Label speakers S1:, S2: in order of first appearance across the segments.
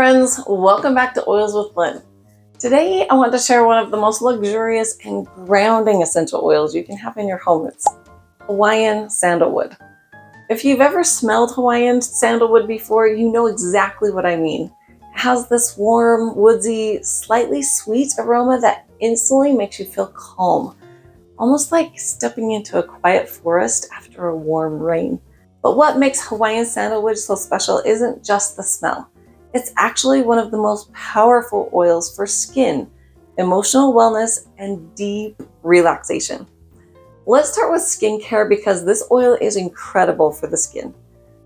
S1: friends, welcome back to Oils with Lynn. Today I want to share one of the most luxurious and grounding essential oils you can have in your home. It's Hawaiian Sandalwood. If you've ever smelled Hawaiian Sandalwood before, you know exactly what I mean. It has this warm, woodsy, slightly sweet aroma that instantly makes you feel calm, almost like stepping into a quiet forest after a warm rain. But what makes Hawaiian Sandalwood so special isn't just the smell. It's actually one of the most powerful oils for skin, emotional wellness, and deep relaxation. Let's start with skincare because this oil is incredible for the skin.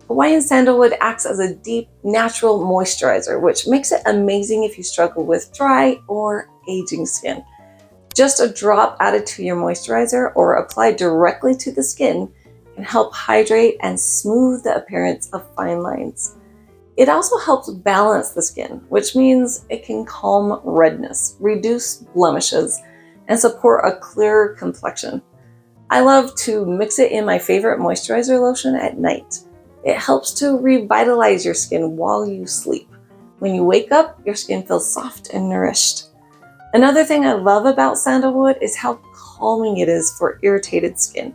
S1: Hawaiian Sandalwood acts as a deep, natural moisturizer, which makes it amazing if you struggle with dry or aging skin. Just a drop added to your moisturizer or applied directly to the skin can help hydrate and smooth the appearance of fine lines. It also helps balance the skin, which means it can calm redness, reduce blemishes, and support a clearer complexion. I love to mix it in my favorite moisturizer lotion at night. It helps to revitalize your skin while you sleep. When you wake up, your skin feels soft and nourished. Another thing I love about sandalwood is how calming it is for irritated skin.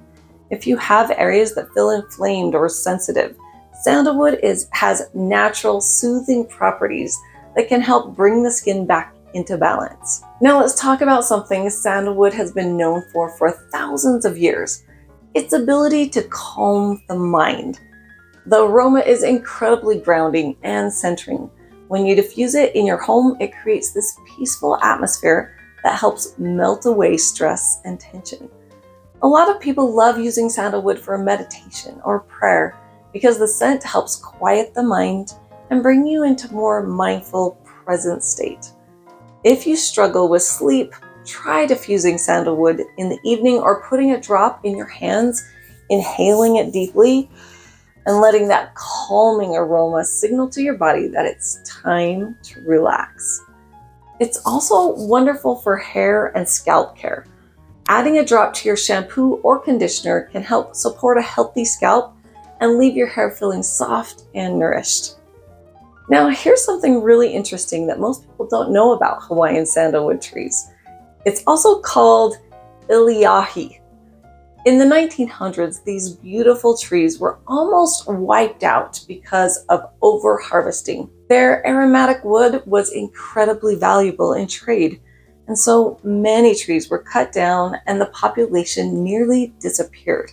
S1: If you have areas that feel inflamed or sensitive, sandalwood has natural soothing properties that can help bring the skin back into balance. Now let's talk about something sandalwood has been known for thousands of years: its ability to calm the mind. The aroma is incredibly grounding and centering. When you diffuse it in your home, it creates this peaceful atmosphere that helps melt away stress and tension. A lot of people love using sandalwood for meditation or prayer because the scent helps quiet the mind and bring you into a more mindful, present state. If you struggle with sleep, try diffusing sandalwood in the evening or putting a drop in your hands, inhaling it deeply, and letting that calming aroma signal to your body that it's time to relax. It's also wonderful for hair and scalp care. Adding a drop to your shampoo or conditioner can help support a healthy scalp and leave your hair feeling soft and nourished. Now, here's something really interesting that most people don't know about Hawaiian sandalwood trees. It's also called iliahi. In the 1900s, these beautiful trees were almost wiped out because of over-harvesting. Their aromatic wood was incredibly valuable in trade, and so many trees were cut down and the population nearly disappeared.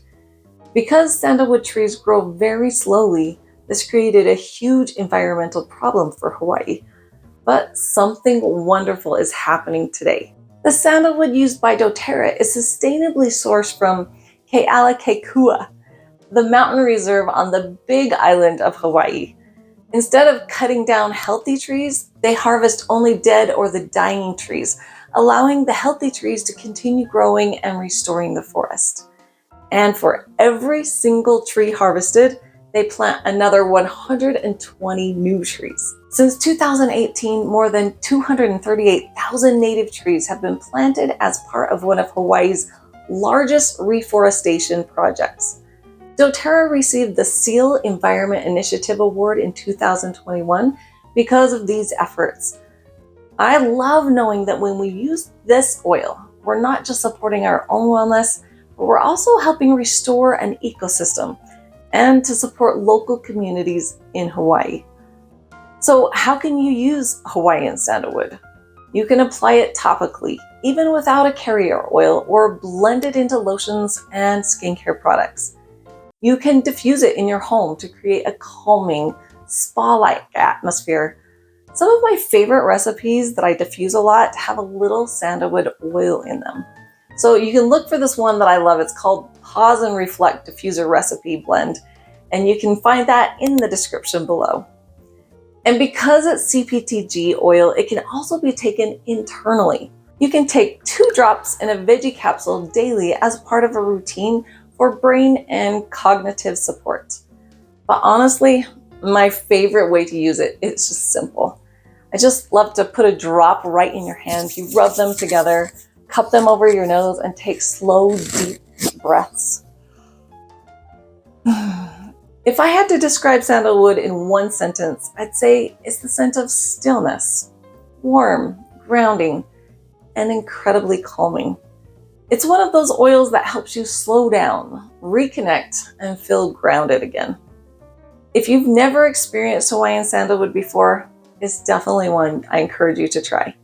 S1: Because sandalwood trees grow very slowly, this created a huge environmental problem for Hawaii. But something wonderful is happening today. The sandalwood used by doTERRA is sustainably sourced from Kealakekua, the mountain reserve on the big island of Hawaii. Instead of cutting down healthy trees, they harvest only dead or the dying trees, allowing the healthy trees to continue growing and restoring the forest. And for every single tree harvested, they plant another 120 new trees. Since 2018, more than 238,000 native trees have been planted as part of one of Hawaii's largest reforestation projects. doTERRA received the Seal Environment Initiative Award in 2021 because of these efforts. I love knowing that when we use this oil, we're not just supporting our own wellness, but we're also helping restore an ecosystem and to support local communities in Hawaii. So how can you use Hawaiian sandalwood? You can apply it topically, even without a carrier oil, or blend it into lotions and skincare products. You can diffuse it in your home to create a calming, spa-like atmosphere. Some of my favorite recipes that I diffuse a lot have a little sandalwood oil in them. So you can look for this one that I love. It's called Pause and Reflect Diffuser Recipe Blend, and you can find that in the description below. And because it's CPTG oil, it can also be taken internally. You can take 2 drops in a veggie capsule daily as part of a routine for brain and cognitive support. But honestly, my favorite way to use it is just simple. I just love to put a drop right in your hand. You rub them together, cup them over your nose, and take slow, deep breaths. If I had to describe sandalwood in one sentence, I'd say it's the scent of stillness, warm, grounding, and incredibly calming. It's one of those oils that helps you slow down, reconnect, and feel grounded again. If you've never experienced Hawaiian sandalwood before, it's definitely one I encourage you to try.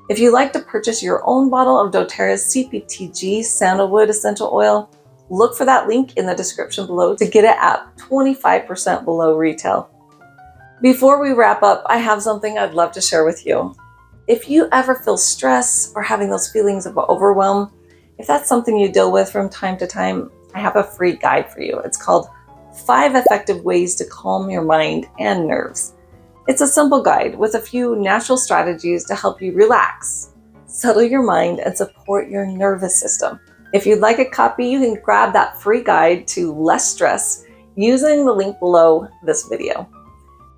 S1: If you'd like to purchase your own bottle of doTERRA's CPTG sandalwood essential oil, look for that link in the description below to get it at 25% below retail. Before we wrap up, I have something I'd love to share with you. If you ever feel stress or having those feelings of overwhelm, if that's something you deal with from time to time, I have a free guide for you. It's called 5 Effective Ways to Calm Your Mind and Nerves. It's a simple guide with a few natural strategies to help you relax, settle your mind, and support your nervous system. If you'd like a copy, you can grab that free guide to less stress using the link below this video.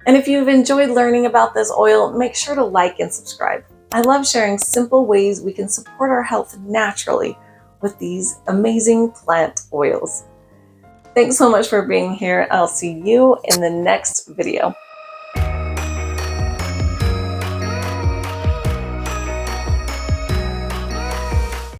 S1: And if you've enjoyed learning about this oil, make sure to like and subscribe. I love sharing simple ways we can support our health naturally with these amazing plant oils. Thanks so much for being here. I'll see you in the next video.